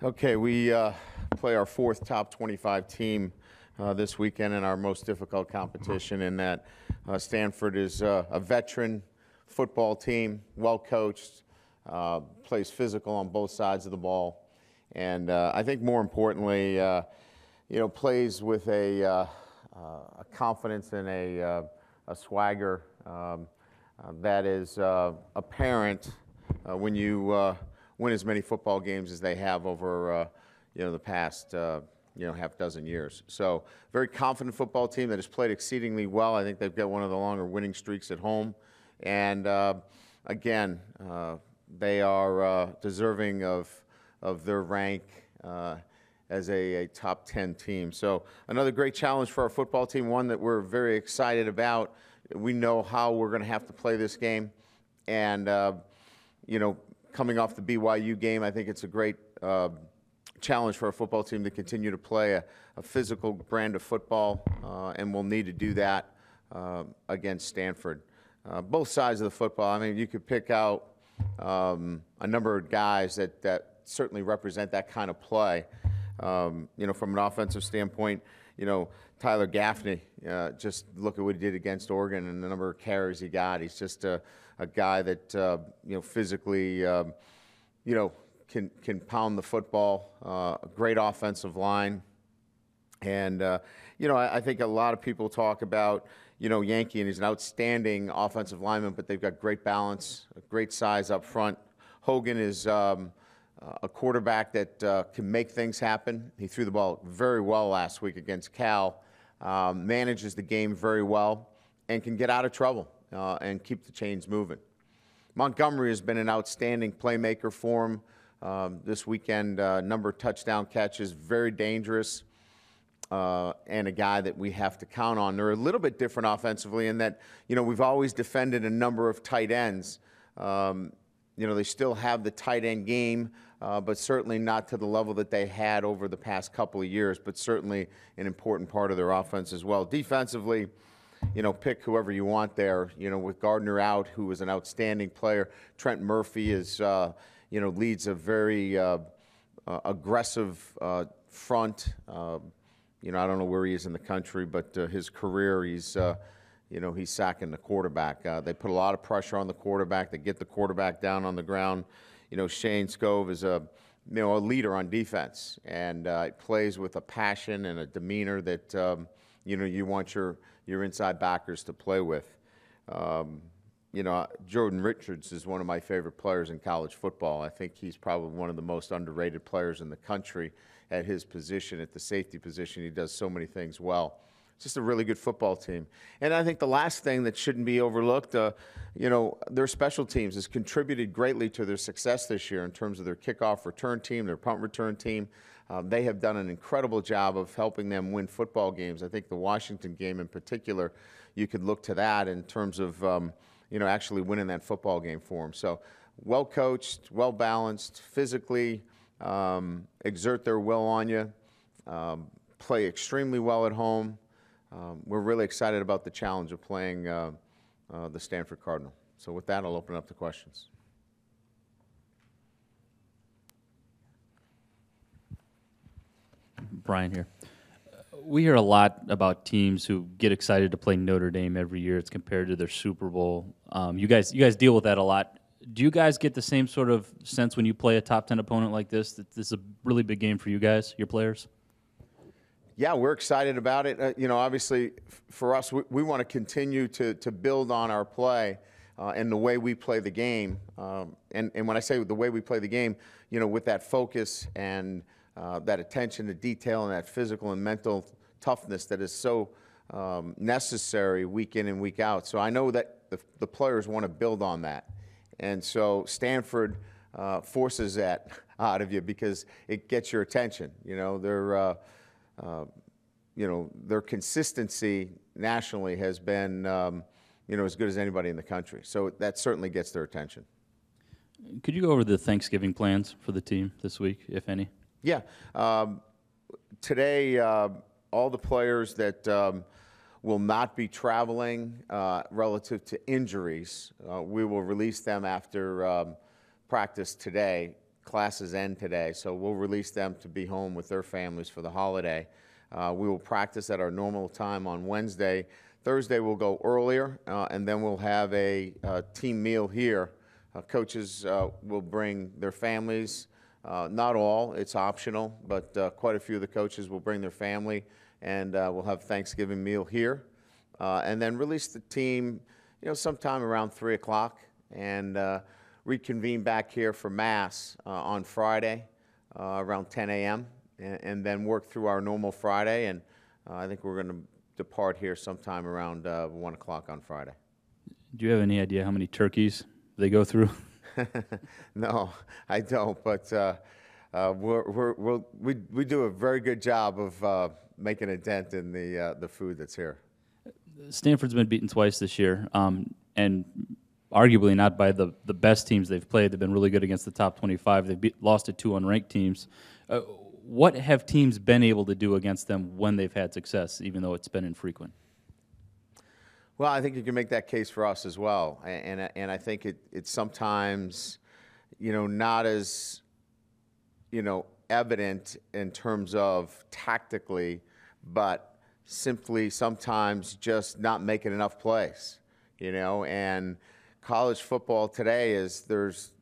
Okay, we play our fourth top 25 team this weekend in our most difficult competition, in that Stanford is a veteran football team, well coached, plays physical on both sides of the ball, and I think more importantly, plays with a confidence and a swagger that is apparent when you win as many football games as they have over the past half dozen years. So very confident football team that has played exceedingly well. I think they've got one of the longer winning streaks at home, and again, they are deserving of their rank as a top 10 team. So another great challenge for our football team, one that we're very excited about. We know how we're going to have to play this game, and coming off the BYU game, I think it's a great challenge for our football team to continue to play a physical brand of football, and we'll need to do that against Stanford. Both sides of the football, I mean, you could pick out a number of guys that certainly represent that kind of play. From an offensive standpoint, Tyler Gaffney, just look at what he did against Oregon and the number of carries he got. He's just a guy that physically can pound the football. A great offensive line, and I think a lot of people talk about Yankee, and he's an outstanding offensive lineman, but they've got great balance, a great size up front. Hogan is a quarterback that can make things happen. He threw the ball very well last week against Cal, manages the game very well, and can get out of trouble and keep the chains moving. Montgomery has been an outstanding playmaker for him this weekend. Number of touchdown catches, very dangerous, and a guy that we have to count on. They're a little bit different offensively in that, we've always defended a number of tight ends. They still have the tight end game, but certainly not to the level that they had over the past couple of years, but certainly an important part of their offense as well. Defensively, pick whoever you want there. With Gardner out, who was an outstanding player, Trent Murphy is, leads a very aggressive front. I don't know where he is in the country, but his career, he's sacking the quarterback. They put a lot of pressure on the quarterback. They get the quarterback down on the ground. Shane Scove is a leader on defense, and plays with a passion and a demeanor that you want your inside backers to play with. Jordan Richards is one of my favorite players in college football. I think he's probably one of the most underrated players in the country at his position, at the safety position. He does so many things well. It's just a really good football team. And I think the last thing that shouldn't be overlooked, their special teams has contributed greatly to their success this year in terms of their kickoff return team, their punt return team. They have done an incredible job of helping them win football games. I think the Washington game in particular, you could look to that in terms of, actually winning that football game for them. So well coached, well balanced, physically, exert their will on you, play extremely well at home. We're really excited about the challenge of playing the Stanford Cardinal. So with that, I'll open it up to questions. Brian here. We hear a lot about teams who get excited to play Notre Dame every year. It's compared to their Super Bowl. You guys deal with that a lot. Do you guys get the same sort of sense when you play a top 10 opponent like this, that this is a really big game for you guys, your players? Yeah, we're excited about it. Obviously, for us, we want to continue to build on our play and the way we play the game. And when I say the way we play the game, with that focus and that attention to detail and that physical and mental toughness that is so necessary week in and week out. So I know that the players want to build on that. And so Stanford forces that out of you because it gets your attention. Their consistency nationally has been, as good as anybody in the country. So that certainly gets their attention. Could you go over the Thanksgiving plans for the team this week, if any? Yeah. Today, all the players that will not be traveling relative to injuries, we will release them after practice today. classes end today, so we'll release them to be home with their families for the holiday. We will practice at our normal time on Wednesday. Thursday we'll go earlier, and then we'll have a team meal here. Coaches will bring their families. Not all, it's optional, but quite a few of the coaches will bring their family, and we'll have Thanksgiving meal here. And then release the team, sometime around 3 o'clock, and reconvene back here for Mass on Friday around 10 a.m., and then work through our normal Friday, and I think we're going to depart here sometime around 1 o'clock on Friday. Do you have any idea how many turkeys they go through? No, I don't, but we do a very good job of making a dent in the food that's here. Stanford's been beaten twice this year, and arguably not by the best teams they've played. They've been really good against the top 25. They've lost to 2 unranked teams. What have teams been able to do against them when they've had success, even though it's been infrequent? Well, I think you can make that case for us as well, and I think it's sometimes, not as, evident in terms of tactically, but simply sometimes just not making enough plays, and college football today is there's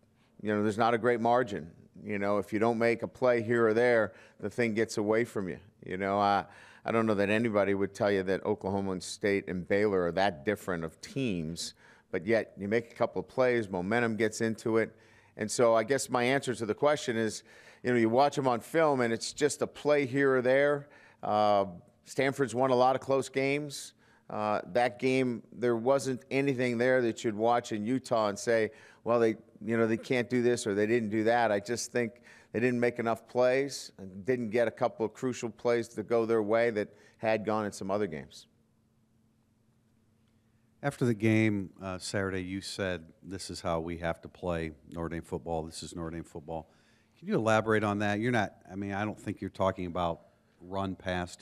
not a great margin. If you don't make a play here or there, the thing gets away from you. I don't know that anybody would tell you that Oklahoma State and Baylor are that different of teams, but yet you make a couple of plays, momentum gets into it. And so I guess my answer to the question is, you watch them on film and it's just a play here or there. Stanford's won a lot of close games. That game, there wasn't anything there that you'd watch in Utah and say, well, they can't do this or they didn't do that. I just think they didn't make enough plays and didn't get a couple of crucial plays to go their way that had gone in some other games. After the game Saturday, you said, this is how we have to play Notre Dame football. This is Notre Dame football. Can you elaborate on that? I don't think you're talking about run-pass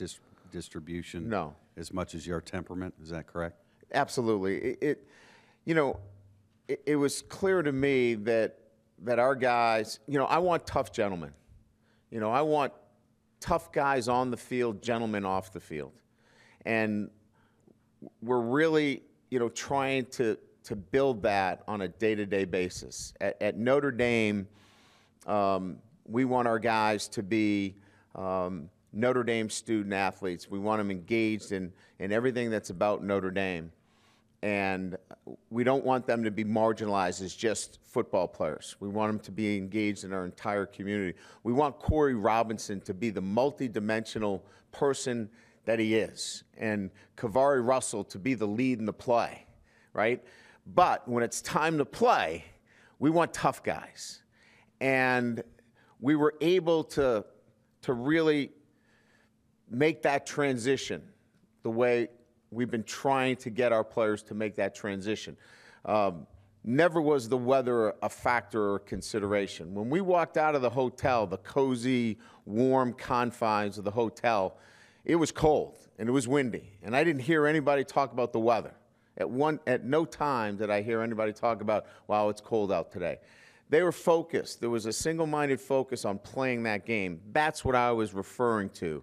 distribution. No. As much as your temperament. Is that correct? Absolutely. It was clear to me that our guys, I want tough gentlemen. I want tough guys on the field, gentlemen off the field. And we're really, trying to build that on a day-to-day basis. At Notre Dame, we want our guys to be Notre Dame student athletes. We want them engaged in everything that's about Notre Dame. And we don't want them to be marginalized as just football players. We want them to be engaged in our entire community. We want Corey Robinson to be the multidimensional person that he is, and Kavari Russell to be the lead in the play, right? But when it's time to play, we want tough guys. And we were able to really make that transition the way we've been trying to get our players to make that transition. Never was the weather a factor or consideration. When we walked out of the hotel, the cozy, warm confines of the hotel, it was cold and it was windy. And I didn't hear anybody talk about the weather. At no time did I hear anybody talk about, wow, it's cold out today. They were focused. There was a single-minded focus on playing that game. That's what I was referring to.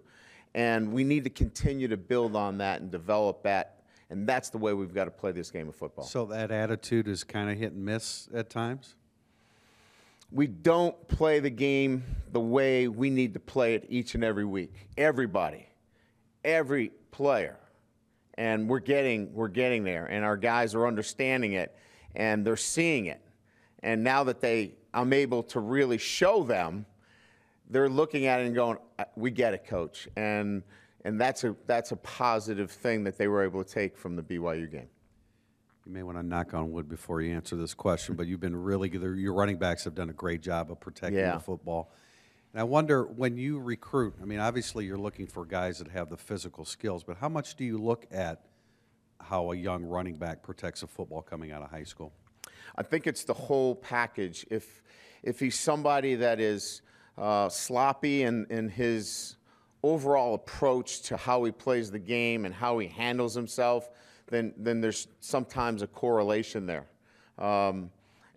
And we need to continue to build on that and develop that. And that's the way we've got to play this game of football. So that attitude is kind of hit and miss at times? We don't play the game the way we need to play it each and every week. Everybody, every player. And we're getting there. And our guys are understanding it. And they're seeing it. And now that I'm able to really show them, they're looking at it and going, we get it, Coach. And that's a positive thing that they were able to take from the BYU game. You may want to knock on wood before you answer this question, but you've been really good. Your running backs have done a great job of protecting the football. And I wonder, when you recruit, obviously you're looking for guys that have the physical skills, but how much do you look at how a young running back protects a football coming out of high school? I think it's the whole package. If he's somebody that is sloppy in his overall approach to how he plays the game and how he handles himself, then there's sometimes a correlation there.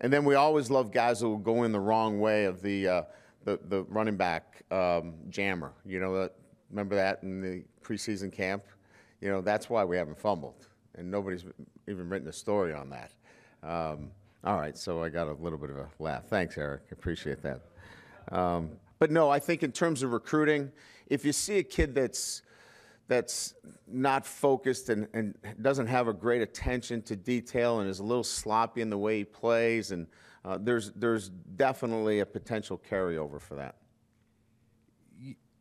And then we always love guys who will go in the wrong way of the running back jammer. You know, remember that in the preseason camp? You know, that's why we haven't fumbled. And nobody's even written a story on that. All right, so I got a little bit of a laugh. Thanks, Eric. Appreciate that. But no, I think in terms of recruiting, if you see a kid that's not focused and doesn't have a great attention to detail and is a little sloppy in the way he plays, and there's definitely a potential carryover for that.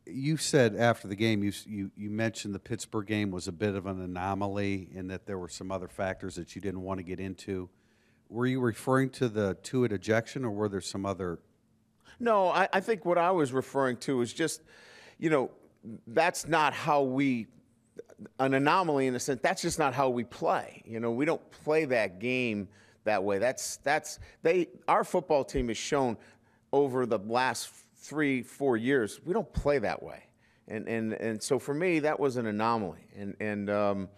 You said after the game, you mentioned the Pittsburgh game was a bit of an anomaly and that there were some other factors that you didn't want to get into. Were you referring to the Tuitt ejection, or were there some other? No, I think what I was referring to is just, you know, that's not how an anomaly in a sense, that's just not how we play. You know, we don't play that game that way. Our football team has shown over the last 3-4 years, we don't play that way. And so for me, that was an anomaly. And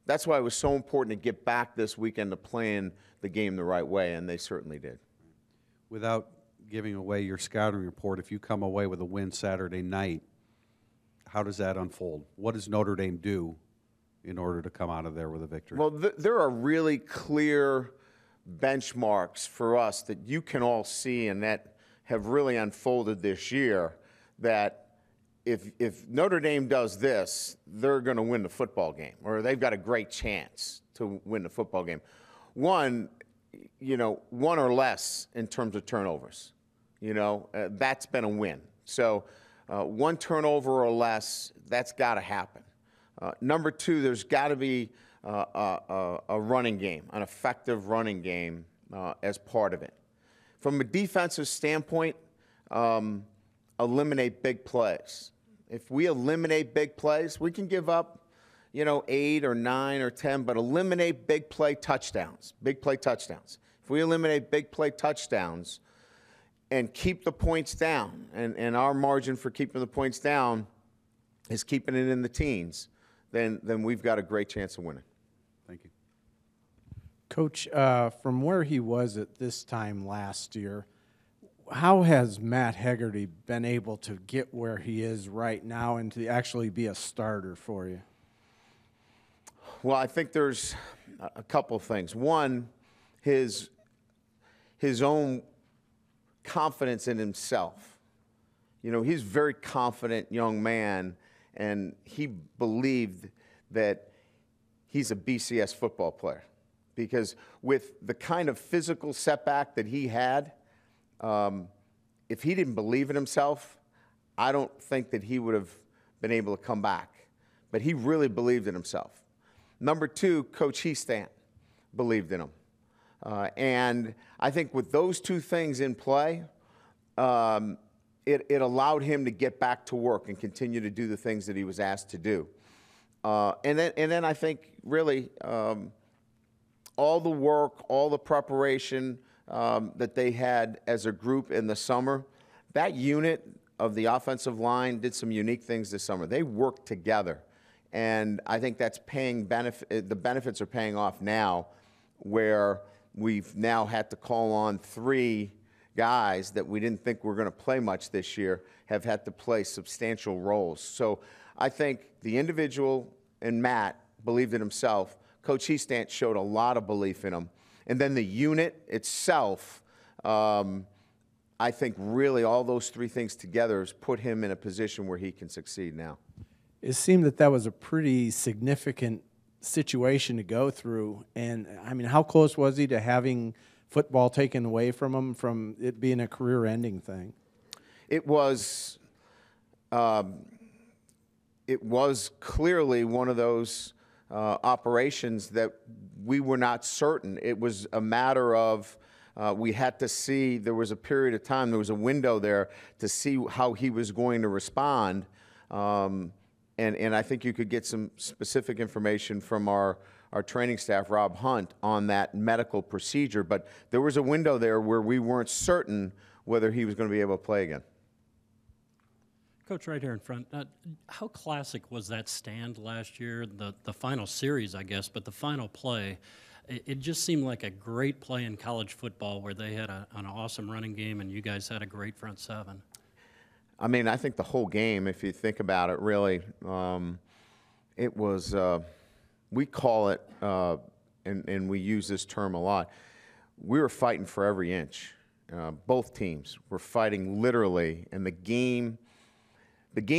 that's why it was so important to get back this weekend to playing the game the right way, and they certainly did. Without giving away your scouting report, if you come away with a win Saturday night, how does that unfold? What does Notre Dame do in order to come out of there with a victory? Well, there are really clear benchmarks for us that you can all see and that have really unfolded this year, that if Notre Dame does this, they're going to win the football game, or they've got a great chance to win the football game. One or less in terms of turnovers. That's been a win. So one turnover or less, that's got to happen. Number two, there's got to be a running game, an effective running game as part of it. From a defensive standpoint, eliminate big plays. If we eliminate big plays, we can give up, 8 or 9 or 10, but eliminate big play touchdowns, big play touchdowns. If we eliminate big play touchdowns and keep the points down, and our margin for keeping the points down is keeping it in the teens, then we've got a great chance of winning. Thank you. Coach, from where he was at this time last year, how has Matt Hegarty been able to get where he is right now and to actually be a starter for you? Well, I think there's a couple things. One, his own confidence in himself. He's a very confident young man, and he believed that he's a BCS football player. Because with the kind of physical setback that he had, if he didn't believe in himself, I don't think that he would have been able to come back. But he really believed in himself. Number two, Coach Hestant believed in him. And I think with those two things in play, it allowed him to get back to work and continue to do the things that he was asked to do. And then I think really all the work, all the preparation that they had as a group in the summer, that unit of the offensive line did some unique things this summer. They worked together. And I think that's the benefits are paying off now, where we've now had to call on 3 guys that we didn't think were going to play much this year, have had to play substantial roles. So I think the individual and Matt believed in himself. Coach Hestant showed a lot of belief in him. And then the unit itself, I think really all those 3 things together has put him in a position where he can succeed now. It seemed that was a pretty significant situation to go through. And, I mean, how close was he to having football taken away from him, from it being a career-ending thing? It was clearly one of those operations that we were not certain. It was a matter of we had to see, there was a period of time, there was a window there to see how he was going to respond. And I think you could get some specific information from our training staff, Rob Hunt, on that medical procedure. But there was a window there where we weren't certain whether he was going to be able to play again. Coach, right here in front, how classic was that stand last year? The final series, I guess, but the final play. It just seemed like a great play in college football where they had an awesome running game and you guys had a great front seven. I mean, I think the whole game, if you think about it, really, it was, we call it, and we use this term a lot, we were fighting for every inch. Both teams were fighting literally, and the game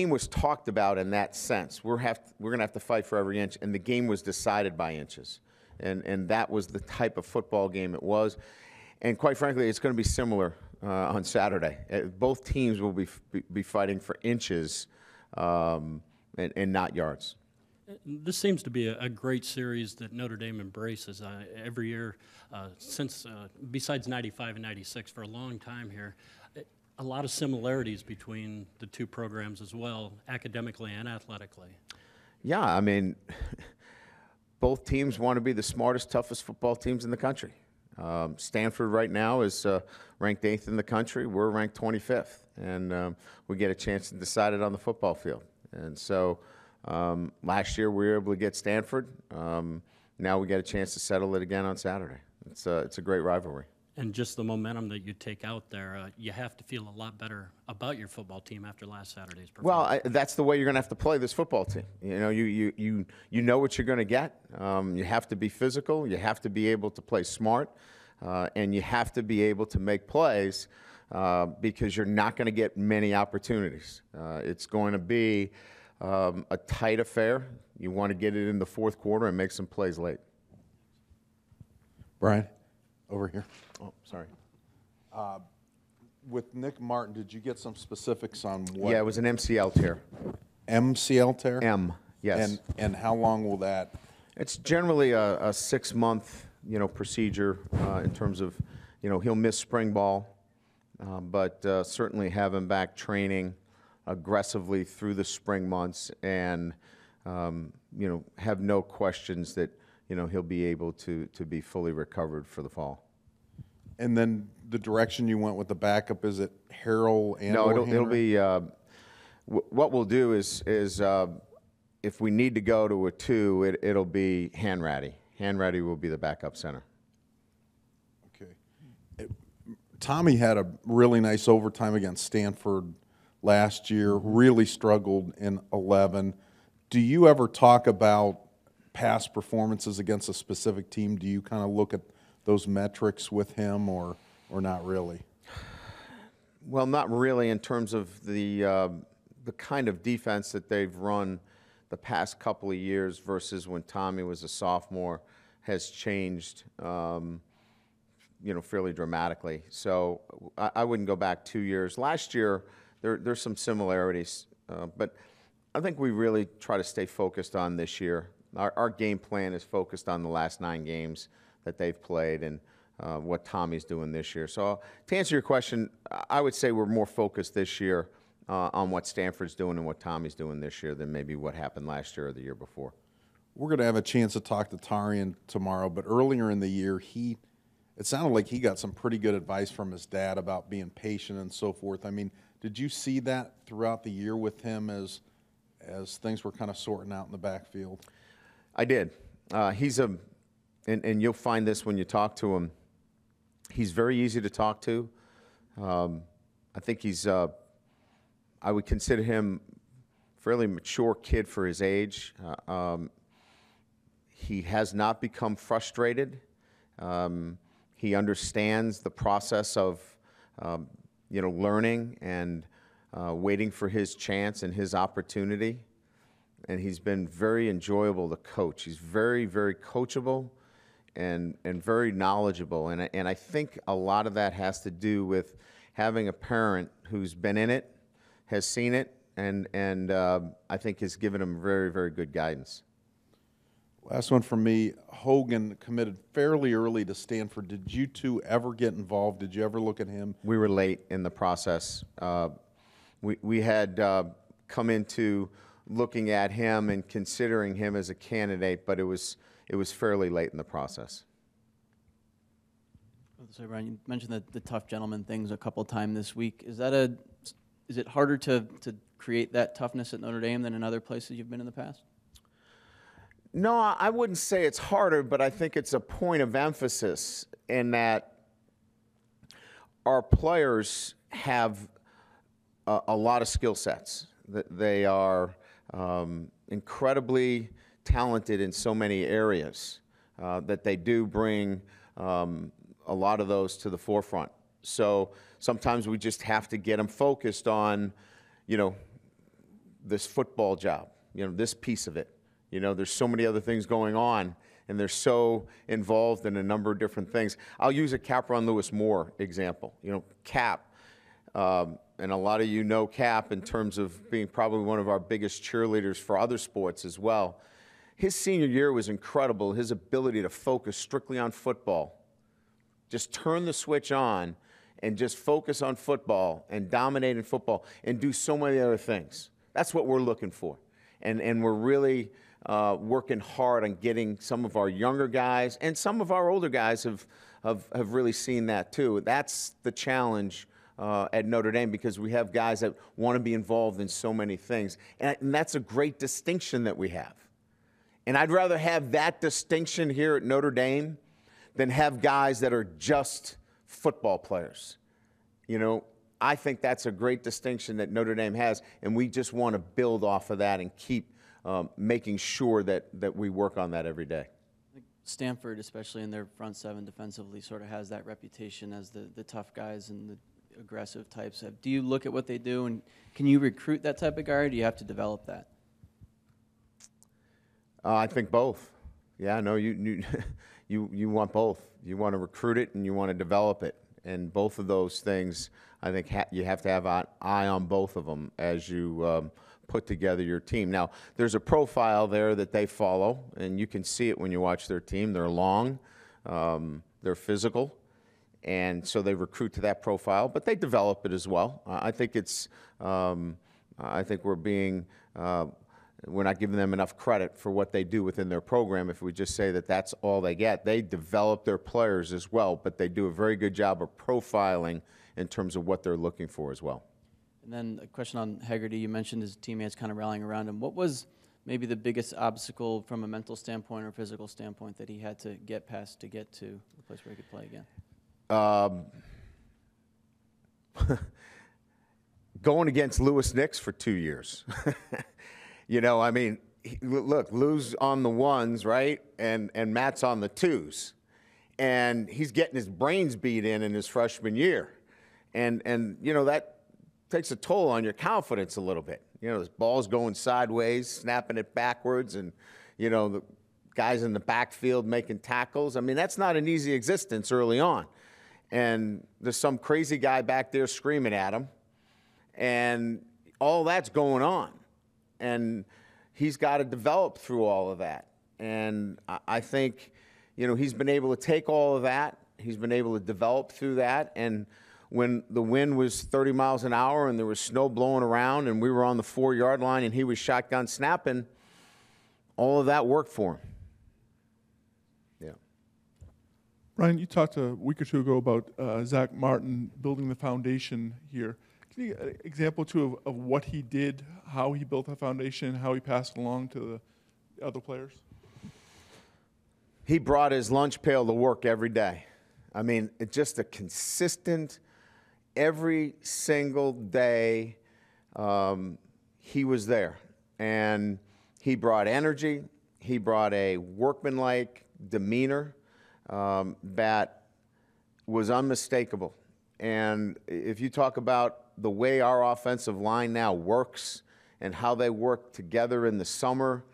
was talked about in that sense. We're going to have to fight for every inch, and the game was decided by inches. And that was the type of football game it was. And quite frankly, it's going to be similar on Saturday. Both teams will be fighting for inches and not yards. This seems to be a great series that Notre Dame embraces every year since, besides 95 and 96, for a long time here. A lot of similarities between the two programs as well, academically and athletically. Yeah, I mean, both teams want to be the smartest, toughest football teams in the country. Stanford right now is ranked 8th in the country. We're ranked 25th, and we get a chance to decide it on the football field. And so last year we were able to get Stanford. Now we get a chance to settle it again on Saturday. It's a great rivalry. And just the momentum that you take out there, you have to feel a lot better about your football team after last Saturday's performance. Well, that's the way you're going to have to play this football team. You know, you know what you're going to get. You have to be physical. You have to be able to play smart, and you have to be able to make plays because you're not going to get many opportunities. It's going to be a tight affair. You want to get it in the fourth quarter and make some plays late. Brian, over here. Oh, sorry. With Nick Martin, did you get some specifics on what? Yeah, it was an MCL tear. MCL tear? M, yes. And how long will that? It's generally a 6-month, procedure in terms of, he'll miss spring ball, but certainly have him back training aggressively through the spring months and, have no questions that, he'll be able to be fully recovered for the fall. And then the direction you went with the backup, is it Harrell and No, it'll Henry? be, what we'll do is if we need to go to a 2, it'll be Hanratty. Hanratty will be the backup center. Okay. Tommy had a really nice overtime against Stanford last year, really struggled in 11. Do you ever talk about past performances against a specific team? Do you kind of look at those metrics with him or not really? Well, not really in terms of the kind of defense that they've run the past couple of years versus when Tommy was a sophomore has changed, fairly dramatically. So I wouldn't go back 2 years. Last year, there's some similarities, but I think we really try to stay focused on this year. Our game plan is focused on the last 9 games that they've played and what Tommy's doing this year. So to answer your question, I would say we're more focused this year on what Stanford's doing and what Tommy's doing this year than maybe what happened last year or the year before. We're going to have a chance to talk to Tarian tomorrow, but earlier in the year, it sounded like he got some pretty good advice from his dad about being patient and so forth. I mean, did you see that throughout the year with him as things were kind of sorting out in the backfield? I did. And you'll find this when you talk to him. He's very easy to talk to. I think I would consider him a fairly mature kid for his age. He has not become frustrated. He understands the process of, learning and waiting for his chance and his opportunity. And he's been very enjoyable to coach. He's very, very coachable and very knowledgeable. And I think a lot of that has to do with having a parent who's been in it, has seen it, and I think has given him very, very good guidance. Last one from me. Hogan committed fairly early to Stanford. Did you two ever get involved? Did you ever look at him? We were late in the process. We had come into looking at him and considering him as a candidate, but it was fairly late in the process. So, Brian, you mentioned the tough gentleman things a couple of times this week. Is it harder to create that toughness at Notre Dame than in other places you've been in the past? No, I wouldn't say it's harder, but I think it's a point of emphasis in that our players have a lot of skill sets. They are incredibly talented in so many areas that they do bring a lot of those to the forefront. So sometimes we just have to get them focused on, this football job, this piece of it. There's so many other things going on, and they're so involved in a number of different things. I'll use a Cap Ron Lewis Moore example. Cap, and a lot of you know Cap in terms of being probably one of our biggest cheerleaders for other sports as well. His senior year was incredible, his ability to focus strictly on football. Just turn the switch on and just focus on football and dominate in football and do so many other things. That's what we're looking for. And we're really working hard on getting some of our younger guys, and some of our older guys have really seen that too. That's the challenge at Notre Dame, because we have guys that want to be involved in so many things. And that's a great distinction that we have. And I'd rather have that distinction here at Notre Dame than have guys that are just football players. I think that's a great distinction that Notre Dame has, and we just want to build off of that and keep making sure that we work on that every day. Stanford, especially in their front seven defensively, sort of has that reputation as the tough guys and the aggressive types. Do you look at what they do, and can you recruit that type of guy, or do you have to develop that? I think both. Yeah, no, you want both. You want to recruit it and you want to develop it. And both of those things, I think you have to have an eye on both of them as you put together your team. Now, there's a profile there that they follow, and you can see it when you watch their team. They're long, they're physical, and so they recruit to that profile, but they develop it as well. I think we're not giving them enough credit for what they do within their program if we just say that that's all they get. They develop their players as well, but they do a very good job of profiling in terms of what they're looking for as well. And then a question on Hegarty. You mentioned his teammates kind of rallying around him. What was maybe the biggest obstacle from a mental standpoint or physical standpoint that he had to get past to get to the place where he could play again? Going against Louis Nix for 2 years. Look, Lou's on the ones, right? And Matt's on the twos. And he's getting his brains beat in his freshman year. And that takes a toll on your confidence a little bit. This ball's going sideways, snapping it backwards, and, the guys in the backfield making tackles. I mean, that's not an easy existence early on. And there's some crazy guy back there screaming at him. And all that's going on. And he's got to develop through all of that. And I think, he's been able to take all of that. He's been able to develop through that. And when the wind was 30 miles an hour and there was snow blowing around and we were on the 4-yard line and he was shotgun snapping, all of that worked for him. Yeah. Ryan, you talked a week or two ago about Zach Martin building the foundation here. Can you give an example, too, of what he did, how he built that foundation, how he passed it along to the other players? He brought his lunch pail to work every day. I mean, it's just a consistent, every single day, he was there. And he brought energy. He brought a workmanlike demeanor that was unmistakable. And if you talk about the way our offensive line now works and how they work together in the summer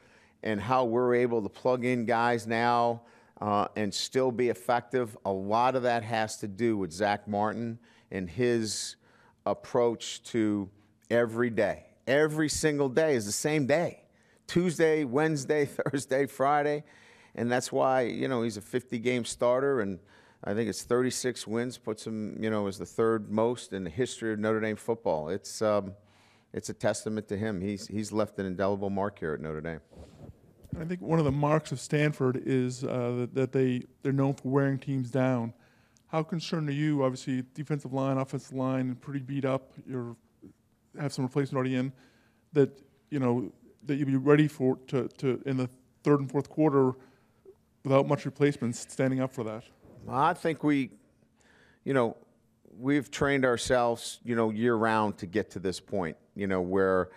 and how we're able to plug in guys now and still be effective, a lot of that has to do with Zach Martin and his approach to every day. Every single day is the same day. Tuesday, Wednesday, Thursday, Friday. And that's why, he's a 50-game starter, and I think it's 36 wins, puts him, as the third most in the history of Notre Dame football. It's a testament to him. He's left an indelible mark here at Notre Dame. I think one of the marks of Stanford is that they're known for wearing teams down. How concerned are you? Obviously, defensive line, offensive line, pretty beat up. You have some replacement already in. That you'll be ready to in the third and fourth quarter without much replacements standing up for that? I think we've trained ourselves, year round to get to this point, where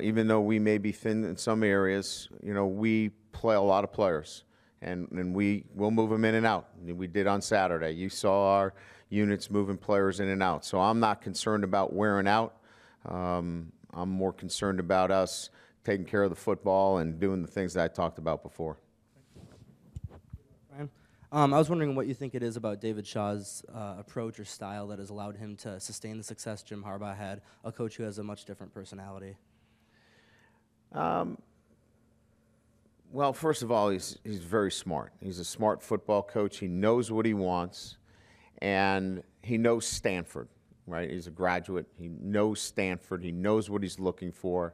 even though we may be thin in some areas, we play a lot of players, and we'll move them in and out. We did on Saturday. You saw our units moving players in and out. So I'm not concerned about wearing out. I'm more concerned about us taking care of the football and doing the things that I talked about before. Brian, I was wondering what you think it is about David Shaw's approach or style that has allowed him to sustain the success Jim Harbaugh had, a coach who has a much different personality. Well, first of all, he's very smart. He's a smart football coach. He knows what he wants, and he knows Stanford, right? He's a graduate. He knows Stanford. He knows what he's looking for.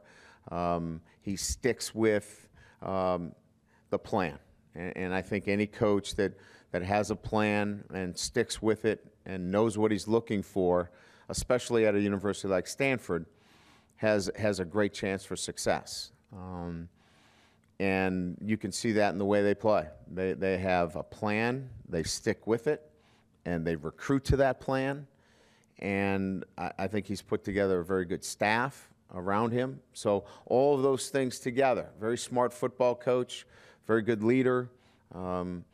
He sticks with the plan. And I think any coach that has a plan and sticks with it and knows what he's looking for, especially at a university like Stanford, has a great chance for success. And you can see that in the way they play. They have a plan, they stick with it, and they recruit to that plan. And I think he's put together a very good staff around him. So all of those things together, very smart football coach, very good leader, and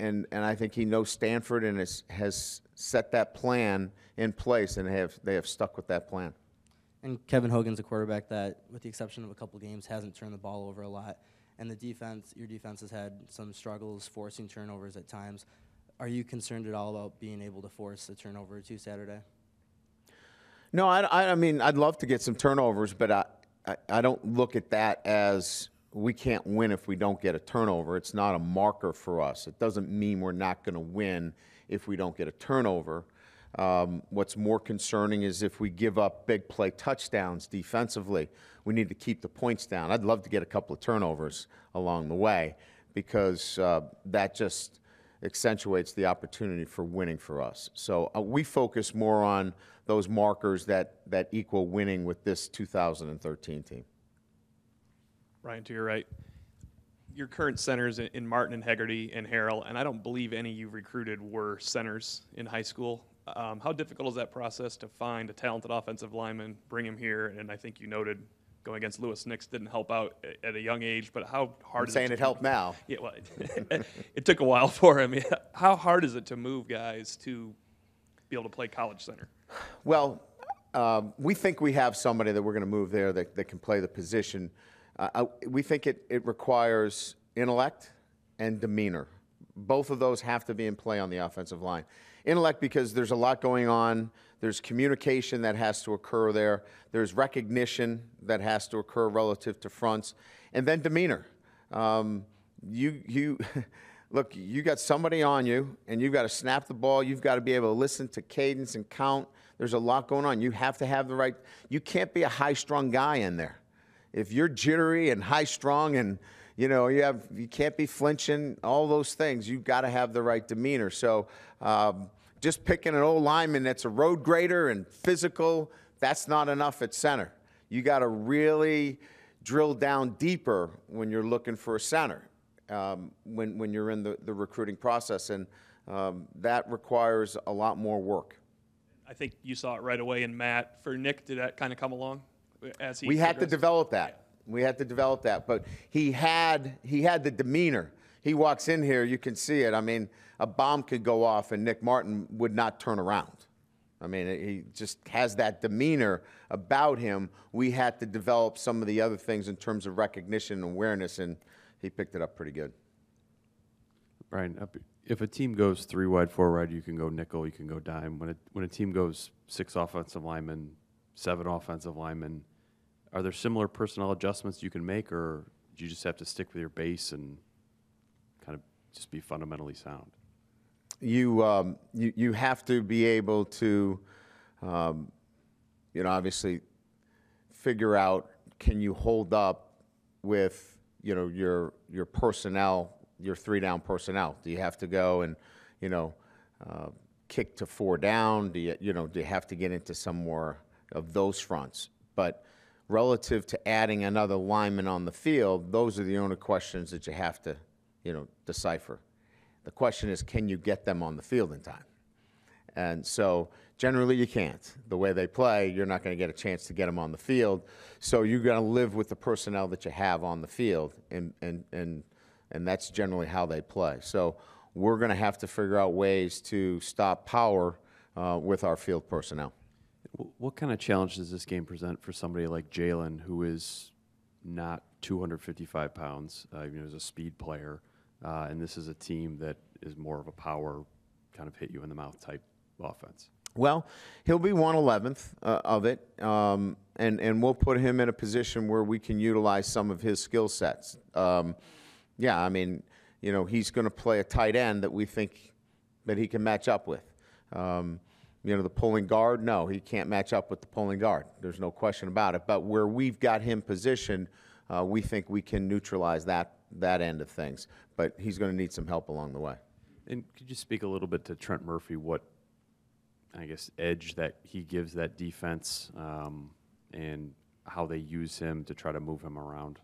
I think he knows Stanford and has set that plan in place, and they have stuck with that plan. And Kevin Hogan's a quarterback that, with the exception of a couple games, hasn't turned the ball over a lot. And the defense, your defense has had some struggles forcing turnovers at times. Are you concerned at all about being able to force a turnover or two Saturday? No, I mean, I'd love to get some turnovers, but I don't look at that as we can't win if we don't get a turnover. It's not a marker for us. It doesn't mean we're not going to win if we don't get a turnover. What's more concerning is if we give up big play touchdowns defensively, we need to keep the points down. I'd love to get a couple of turnovers along the way because that just accentuates the opportunity for winning for us. So we focus more on those markers that equal winning with this 2013 team. Ryan, to your right, your current centers in Martin and Hegarty and Harrell, and I don't believe any you recruited were centers in high school. How difficult is that process to find a talented offensive lineman, bring him here? And I think you noted going against Lewis Nix didn't help out at a young age, but how hard is it? I'm saying it helped now. Yeah, well, it took a while for him. How hard is it to move guys to be able to play college center? Well, we think we have somebody that we're going to move there that can play the position. We think it requires intellect and demeanor. Both of those have to be in play on the offensive line. Intellect because there's a lot going on. There's communication that has to occur there. There's recognition that has to occur relative to fronts. And then demeanor. Look, you got somebody on you, and you've got to snap the ball. You've got to be able to listen to cadence and count. There's a lot going on. You have to have the right – you can't be a high-strung guy in there. If you're jittery and high-strung and – you can't be flinching, all those things. You've got to have the right demeanor. So just picking an old lineman that's a road grader and physical, that's not enough at center. You got to really drill down deeper when you're looking for a center, when you're in the recruiting process. And that requires a lot more work. I think you saw it right away in Matt. For Nick, did that kind of come along as he We had to progressed? develop that. We had to develop that, but he had the demeanor. He walks in here, you can see it. I mean, a bomb could go off and Nick Martin would not turn around. I mean, he just has that demeanor about him. We had to develop some of the other things in terms of recognition and awareness, and he picked it up pretty good. Brian, if a team goes 3 wide, 4 wide, you can go nickel, you can go dime. When a team goes 6 offensive linemen, 7 offensive linemen, are there similar personnel adjustments you can make, or do you just have to stick with your base and kind of just be fundamentally sound? You have to be able to, obviously figure out, can you hold up with, your personnel, your 3-down personnel? Do you have to go and, kick to 4 down? Do you have to get into some more of those fronts? But relative to adding another lineman on the field, those are the only questions that you have to, decipher. The question is, can you get them on the field in time? And so generally you can't. The way they play, you're not going to get a chance to get them on the field. So you're going to live with the personnel that you have on the field, and that's generally how they play. So we're going to have to figure out ways to stop power with our field personnel. What kind of challenge does this game present for somebody like Jalen, who is not 255 pounds, is a speed player, and this is a team that is more of a power kind of hit you in the mouth type offense? Well, he'll be 1/11th of it, and we'll put him in a position where we can utilize some of his skill sets. He's going to play a tight end that we think that he can match up with. The pulling guard, no, he can't match up with the pulling guard. There's no question about it. But where we've got him positioned, we think we can neutralize that end of things. But he's going to need some help along the way. And could you speak a little bit to Trent Murphy, what, I guess, edge that he gives that defense, and how they use him to try to move him around?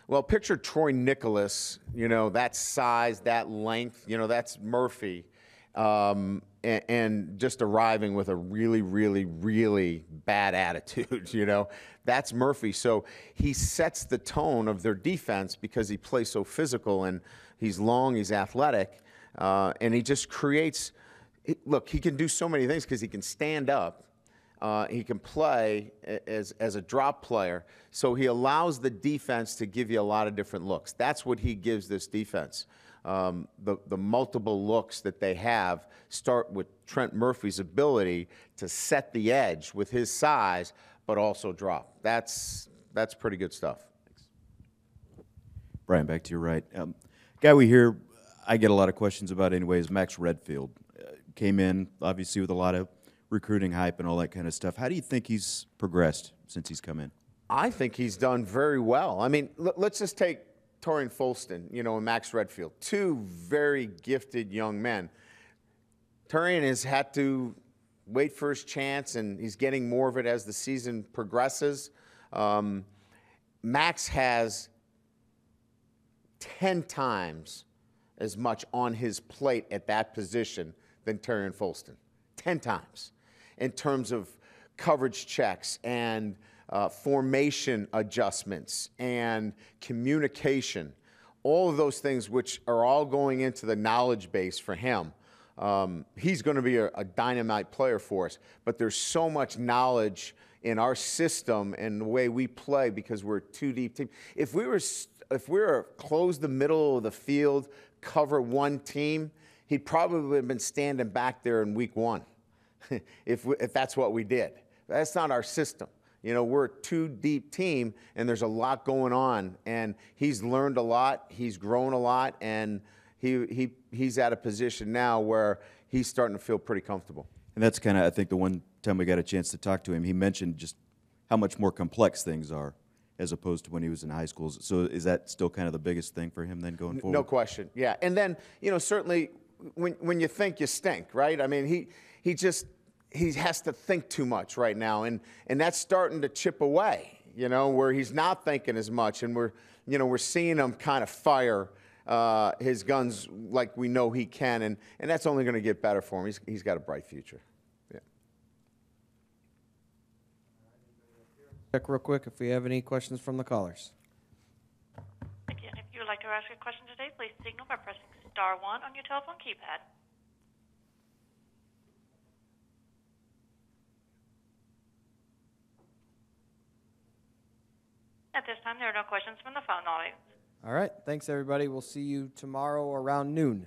Well, picture Troy Nicholas, that size, that length, that's Murphy, and just arriving with a really, really, really bad attitude, that's Murphy. So he sets the tone of their defense because he plays so physical, and he's long, he's athletic, and he just creates, look, he can do so many things because he can stand up. He can play as a drop player, so he allows the defense to give you a lot of different looks. That's what he gives this defense. The multiple looks that they have start with Trent Murphy's ability to set the edge with his size, but also drop. That's pretty good stuff. Brian, back to your right. Guy we hear, I get a lot of questions about anyways, Max Redfield. Came in, obviously, with a lot of recruiting hype and all that kind of stuff. How do you think he's progressed since he's come in? I think he's done very well. I mean, let's just take Torian Folston, and Max Redfield, two very gifted young men. Torian has had to wait for his chance, and he's getting more of it as the season progresses. Max has 10 times as much on his plate at that position than Torian Folston. 10 times. In terms of coverage checks and formation adjustments and communication, all of those things which are all going into the knowledge base for him. He's going to be a dynamite player for us, but there's so much knowledge in our system and the way we play because we're a two-deep team. If we were close the middle of the field, cover one team, he'd probably have been standing back there in week one. If that's what we did. That's not our system. We're a two-deep team, and there's a lot going on. And he's learned a lot, he's grown a lot, and he's at a position now where he's starting to feel pretty comfortable. And that's kind of, I think, the one time we got a chance to talk to him, he mentioned just how much more complex things are as opposed to when he was in high schools. So is that still kind of the biggest thing for him then going forward? No question, yeah. And then, certainly when you think, you stink, right? I mean, he has to think too much right now, and that's starting to chip away, where he's not thinking as much, and we're seeing him kind of fire his guns like we know he can, and that's only going to get better for him. He's got a bright future. Yeah. Check real quick if we have any questions from the callers. Again, if you would like to ask a question today, please signal by pressing *1 on your telephone keypad. At this time, there are no questions from the phone audience. All right. Thanks, everybody. We'll see you tomorrow around noon.